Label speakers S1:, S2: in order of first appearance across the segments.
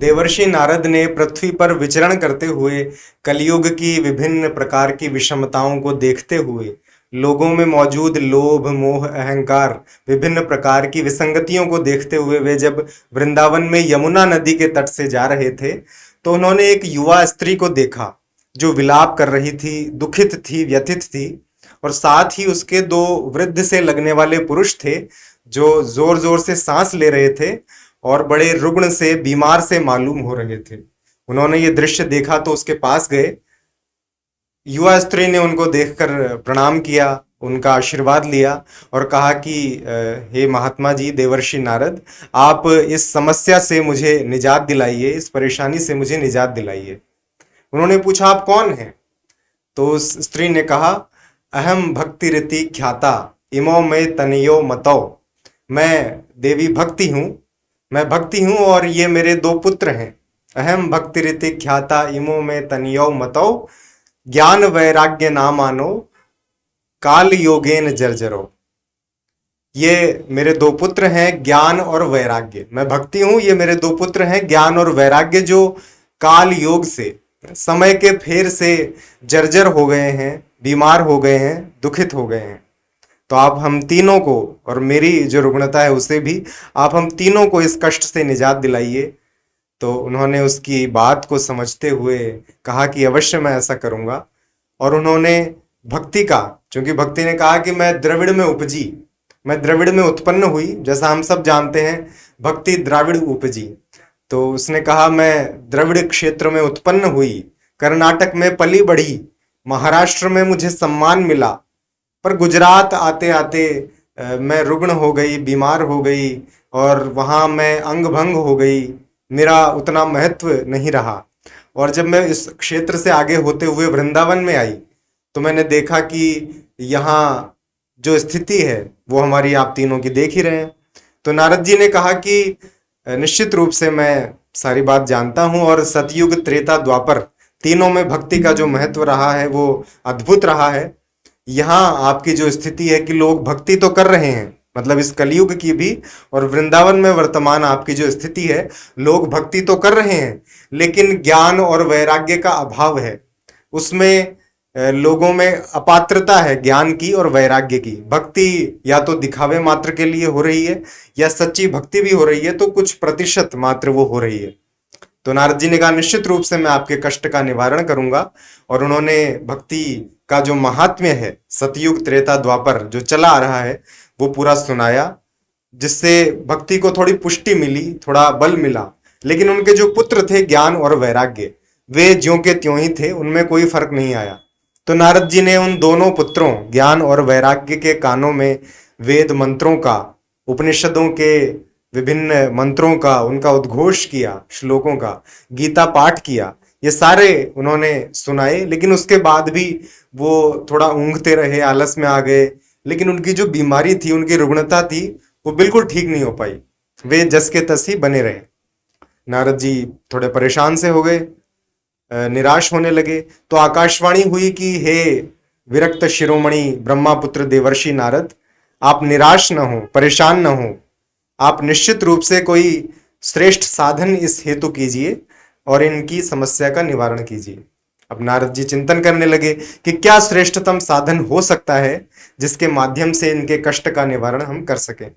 S1: देवर्षि नारद ने पृथ्वी पर विचरण करते हुए कलयुग की विभिन्न प्रकार की विषमताओं को देखते हुए लोगों में मौजूद लोभ मोह अहंकार विभिन्न प्रकार की विसंगतियों को देखते हुए वे जब वृंदावन में यमुना नदी के तट से जा रहे थे तो उन्होंने एक युवा स्त्री को देखा जो विलाप कर रही थी, दुखित थी, व्यथित थी। और साथ ही उसके दो वृद्ध से लगने वाले पुरुष थे जो जोर जोर से सांस ले रहे थे और बड़े रुग्ण से, बीमार से मालूम हो रहे थे। उन्होंने ये दृश्य देखा तो उसके पास गए। युवा स्त्री ने उनको देखकर प्रणाम किया, उनका आशीर्वाद लिया और कहा कि हे महात्मा जी, देवर्षि नारद, आप इस समस्या से मुझे निजात दिलाइए, इस परेशानी से मुझे निजात दिलाइए। उन्होंने पूछा, आप कौन हैं? तो उस स्त्री ने कहा, अहम भक्ति रीति ख्याता इमो में तनयो मतौ। मैं देवी भक्ति हूँ, मैं भक्ति हूँ और ये मेरे दो पुत्र हैं। अहम भक्ति रीति ख्याता इमो में तनयो मतौ ज्ञान वैराग्य नामानो काल योगेन जर्जरो। ये मेरे दो पुत्र हैं, ज्ञान और वैराग्य। मैं भक्ति हूं, ये मेरे दो पुत्र हैं, ज्ञान और वैराग्य, जो काल योग से, समय के फेर से जर्जर हो गए हैं, बीमार हो गए हैं, दुखित हो गए हैं। तो आप हम तीनों को, और मेरी जो रुग्णता है उसे भी, आप हम तीनों को इस कष्ट से निजात दिलाइए। तो उन्होंने उसकी बात को समझते हुए कहा कि अवश्य मैं ऐसा करूंगा। और उन्होंने भक्ति का, क्योंकि भक्ति ने कहा कि मैं द्रविड़ में उपजी, मैं द्रविड़ में उत्पन्न हुई, जैसा हम सब जानते हैं भक्ति द्राविड़ उपजी। तो उसने कहा मैं द्रविड़ क्षेत्र में उत्पन्न हुई, कर्नाटक में पली बढ़ी, महाराष्ट्र में मुझे सम्मान मिला, पर गुजरात आते आते मैं रुग्ण हो गई, बीमार हो गई और वहाँ मैं अंग भंग हो गई, मेरा उतना महत्व नहीं रहा। और जब मैं इस क्षेत्र से आगे होते हुए वृंदावन में आई तो मैंने देखा कि यहाँ जो स्थिति है वो हमारी आप तीनों की देख ही रहे हैं। तो नारद जी ने कहा कि निश्चित रूप से मैं सारी बात जानता हूँ और सतयुग त्रेता द्वापर तीनों में भक्ति का जो महत्व रहा है वो अद्भुत रहा है। यहाँ आपकी जो स्थिति है कि लोग भक्ति तो कर रहे हैं, मतलब इस कलयुग की भी, और वृंदावन में वर्तमान आपकी जो स्थिति है, लोग भक्ति तो कर रहे हैं लेकिन ज्ञान और वैराग्य का अभाव है। उसमें लोगों में अपात्रता है ज्ञान की और वैराग्य की। भक्ति या तो दिखावे मात्र के लिए हो रही है या सच्ची भक्ति भी हो रही है तो कुछ प्रतिशत मात्र वो हो रही है। तो नारद जी ने कहा निश्चित रूप से मैं आपके कष्ट का निवारण करूंगा। और उन्होंने भक्ति का जो महात्म्य है सतयुग त्रेता द्वापर जो चला आ रहा है वो पूरा सुनाया, जिससे भक्ति को थोड़ी पुष्टि मिली, थोड़ा बल मिला। लेकिन उनके जो पुत्र थे ज्ञान और वैराग्य, वे ज्यों के त्यों ही थे, उनमें कोई फर्क नहीं आया। तो नारद जी ने उन दोनों पुत्रों ज्ञान और वैराग्य के कानों में वेद मंत्रों का, उपनिषदों के विभिन्न मंत्रों का उनका उद्घोष किया, श्लोकों का गीता पाठ किया, ये सारे उन्होंने सुनाए। लेकिन उसके बाद भी वो थोड़ा ऊँघते रहे, आलस में आ गए। लेकिन उनकी जो बीमारी थी, उनकी रुग्णता थी, वो बिल्कुल ठीक नहीं हो पाई, वे जस के तस ही बने रहे। नारद जी थोड़े परेशान से हो गए, निराश होने लगे। तो आकाशवाणी हुई कि हे विरक्त शिरोमणि ब्रह्मापुत्र देवर्षि नारद, आप निराश न हो, परेशान न हो, आप निश्चित रूप से कोई श्रेष्ठ साधन इस हेतु कीजिए और इनकी समस्या का निवारण कीजिए। अब नारद जी चिंतन करने लगे कि क्या श्रेष्ठतम साधन हो सकता है जिसके माध्यम से इनके कष्ट का निवारण हम कर सकें।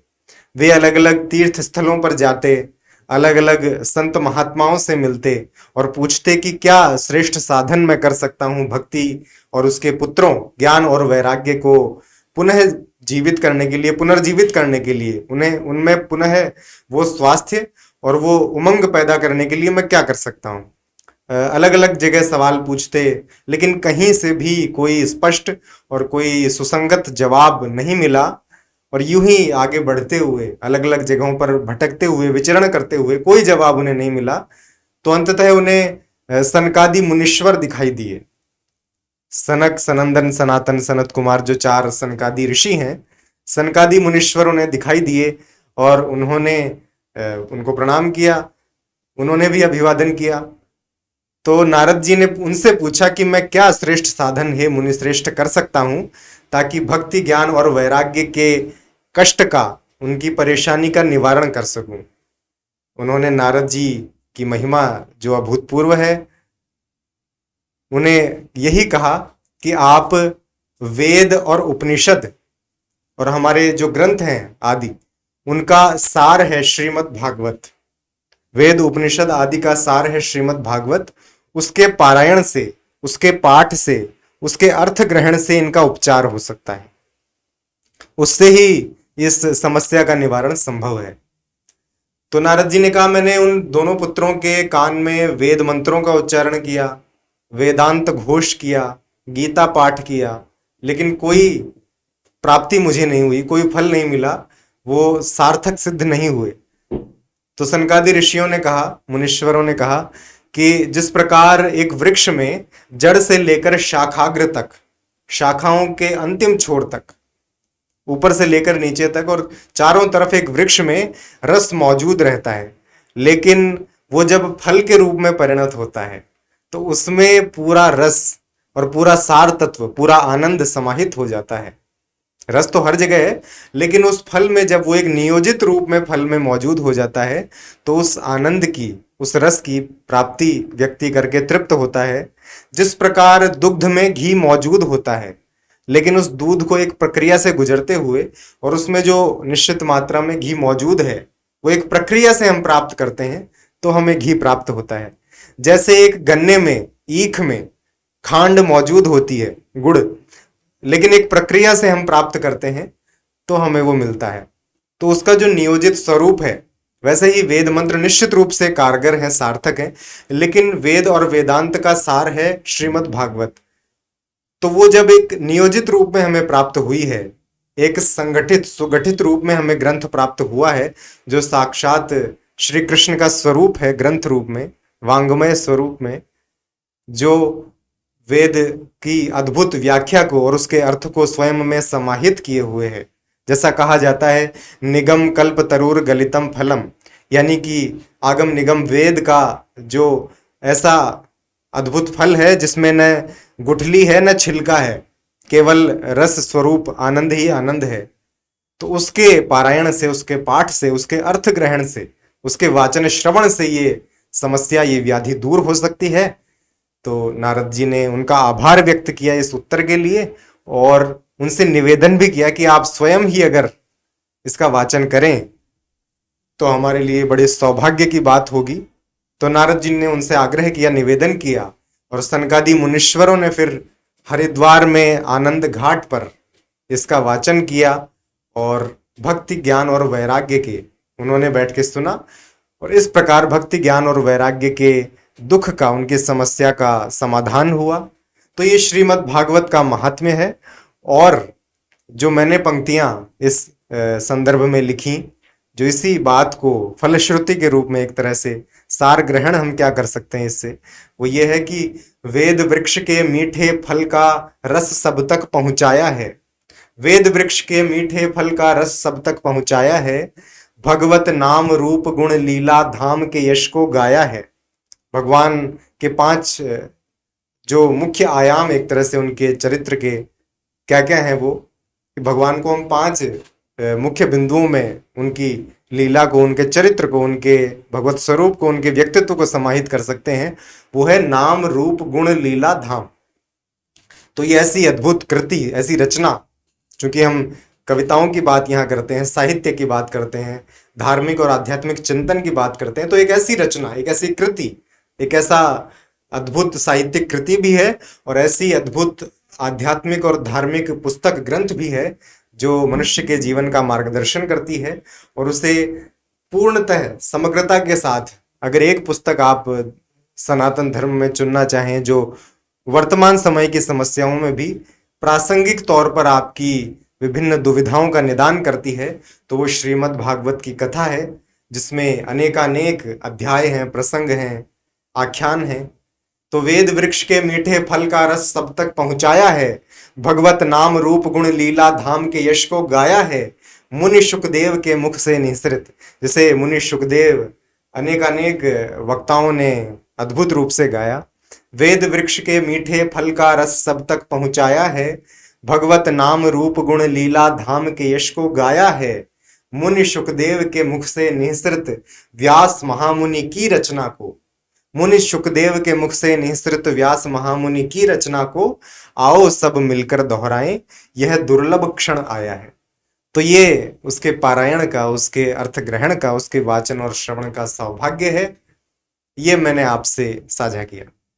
S1: वे अलग अलग तीर्थ स्थलों पर जाते, अलग अलग संत महात्माओं से मिलते और पूछते कि क्या श्रेष्ठ साधन मैं कर सकता हूँ भक्ति और उसके पुत्रों ज्ञान और वैराग्य को पुनः जीवित करने के लिए, पुनर्जीवित करने के लिए, उन्हें उनमें पुनः वो स्वास्थ्य और वो उमंग पैदा करने के लिए मैं क्या कर सकता हूँ। अलग अलग जगह सवाल पूछते, लेकिन कहीं से भी कोई स्पष्ट और कोई सुसंगत जवाब नहीं मिला। और यूं ही आगे बढ़ते हुए, अलग अलग जगहों पर भटकते हुए, विचरण करते हुए कोई जवाब उन्हें नहीं मिला। तो अंततः उन्हें सनकादि मुनीश्वर दिखाई दिए। सनक, सनंदन, सनातन, सनत कुमार, जो चार सनकादि ऋषि हैं, सनकादि मुनीश्वर उन्हें दिखाई दिए और उन्होंने उनको प्रणाम किया, उन्होंने भी अभिवादन किया। तो नारद जी ने उनसे पूछा कि मैं क्या श्रेष्ठ साधन हे मुनि श्रेष्ठ कर सकता हूं ताकि भक्ति ज्ञान और वैराग्य के कष्ट का, उनकी परेशानी का निवारण कर सकूं। उन्होंने नारद जी की महिमा जो अभूतपूर्व है, उन्हें यही कहा कि आप वेद और उपनिषद और हमारे जो ग्रंथ हैं आदि, उनका सार है श्रीमद् भागवत। वेद उपनिषद आदि का सार है श्रीमद् भागवत। उसके पारायण से, उसके पाठ से, उसके अर्थ ग्रहण से इनका उपचार हो सकता है। उससे ही इस समस्या का निवारण संभव है। तो नारद जी ने कहा, मैंने उन दोनों पुत्रों के कान में वेद मंत्रों का उच्चारण किया, वेदांत घोष किया, गीता पाठ किया, लेकिन कोई प्राप्ति मुझे नहीं हुई, कोई फल नहीं मिला, वो सार्थक सिद्ध नहीं हुए। तो सनकादि ऋषियों ने कहा, मुनीश्वरों ने कहा कि जिस प्रकार एक वृक्ष में जड़ से लेकर शाखाग्र तक, शाखाओं के अंतिम छोर तक, ऊपर से लेकर नीचे तक और चारों तरफ एक वृक्ष में रस मौजूद रहता है, लेकिन वो जब फल के रूप में परिणत होता है तो उसमें पूरा रस और पूरा सार तत्व, पूरा आनंद समाहित हो जाता है। रस तो हर जगह है, लेकिन उस फल में जब वो एक नियोजित रूप में फल में मौजूद हो जाता है तो उस आनंद की, उस रस की प्राप्ति व्यक्ति करके तृप्त होता है। जिस प्रकार दुग्ध में घी मौजूद होता है, लेकिन उस दूध को एक प्रक्रिया से गुजरते हुए और उसमें जो निश्चित मात्रा में घी मौजूद है वो एक प्रक्रिया से हम प्राप्त करते हैं तो हमें घी प्राप्त होता है। जैसे एक गन्ने में, ईख में खांड मौजूद होती है, गुड़, लेकिन एक प्रक्रिया से हम प्राप्त करते हैं तो हमें वो मिलता है। तो उसका जो नियोजित स्वरूप है, वैसे ही वेद मंत्र निश्चित रूप से कारगर हैं, सार्थक हैं, लेकिन वेद और वेदांत का सार है श्रीमद् भागवत। तो वो जब एक नियोजित रूप में हमें प्राप्त हुई है, एक संगठित सुगठित रूप में हमें ग्रंथ प्राप्त हुआ है, जो साक्षात श्री कृष्ण का स्वरूप है ग्रंथ रूप में, वांग्मय स्वरूप में, जो वेद की अद्भुत व्याख्या को और उसके अर्थ को स्वयं में समाहित किए हुए है। जैसा कहा जाता है, निगम कल्प तरुर गलितम फलम, यानी कि आगम निगम वेद का जो ऐसा अद्भुत फल है जिसमें न गुठली है न छिलका है, केवल रस स्वरूप आनंद ही आनंद है। तो उसके पारायण से, उसके पाठ से, उसके अर्थ ग्रहण से, उसके वाचन श्रवण से ये समस्या, ये व्याधि दूर हो सकती है। तो नारद जी ने उनका आभार व्यक्त किया इस उत्तर के लिए और उनसे निवेदन भी किया कि आप स्वयं ही अगर इसका वाचन करें तो हमारे लिए बड़े सौभाग्य की बात होगी। तो नारद जी ने उनसे आग्रह किया, निवेदन किया, और सनकादि मुनीश्वरों ने फिर हरिद्वार में आनंद घाट पर इसका वाचन किया और भक्ति ज्ञान और वैराग्य के उन्होंने बैठ के सुना, और इस प्रकार भक्ति ज्ञान और वैराग्य के दुख का, उनकी समस्या का समाधान हुआ। तो ये श्रीमद् भागवत का महात्म्य है। और जो मैंने पंक्तियां इस संदर्भ में लिखी, जो इसी बात को फलश्रुति के रूप में एक तरह से सार ग्रहण हम क्या कर सकते हैं इससे, वो ये है कि वेद वृक्ष के मीठे फल का रस सब तक पहुंचाया है, वेद वृक्ष के मीठे फल का रस सब तक पहुंचाया है, भगवत नाम रूप गुण लीला धाम के यश को गाया है। भगवान के 5 जो मुख्य आयाम एक तरह से उनके चरित्र के क्या क्या हैं, वो भगवान को हम 5 मुख्य बिंदुओं में उनकी लीला को, उनके चरित्र को, उनके भगवत स्वरूप को, उनके व्यक्तित्व को समाहित कर सकते हैं। वो है नाम रूप गुण लीला धाम। तो ये ऐसी अद्भुत कृति, ऐसी रचना, चूंकि हम कविताओं की बात यहाँ करते हैं, साहित्य की बात करते हैं, धार्मिक और आध्यात्मिक चिंतन की बात करते हैं, तो एक ऐसी रचना, एक ऐसी कृति, एक ऐसा अद्भुत साहित्यिक कृति भी है और ऐसी अद्भुत आध्यात्मिक और धार्मिक पुस्तक ग्रंथ भी है जो मनुष्य के जीवन का मार्गदर्शन करती है। और उसे पूर्णतः समग्रता के साथ अगर एक पुस्तक आप सनातन धर्म में चुनना चाहें जो वर्तमान समय की समस्याओं में भी प्रासंगिक तौर पर आपकी विभिन्न दुविधाओं का निदान करती है, तो वो श्रीमद् भागवत की कथा है, जिसमें अनेकानेक अध्याय हैं, प्रसंग हैं, आख्यान हैं। तो वेद वृक्ष के मीठे फल का रस सब तक पहुंचाया है, भगवत नाम रूप गुण लीला धाम के यश को गाया है, मुनि शुकदेव के मुख से निसृत। जैसे मुनि शुकदेव अनेकानेक वक्ताओं ने अद्भुत रूप से गाया, वेद वृक्ष के मीठे फल का रस सब तक पहुंचाया है, भगवत नाम रूप गुण लीला धाम के यश को गाया है, मुनि शुकदेव के मुख से निःसृत व्यास महामुनि की रचना को, मुनि शुकदेव के मुख से निःसृत व्यास महामुनि की रचना को आओ सब मिलकर दोहराएं, यह दुर्लभ क्षण आया है। तो ये उसके पारायण का, उसके अर्थ ग्रहण का, उसके वाचन और श्रवण का सौभाग्य है। ये मैंने आपसे साझा किया।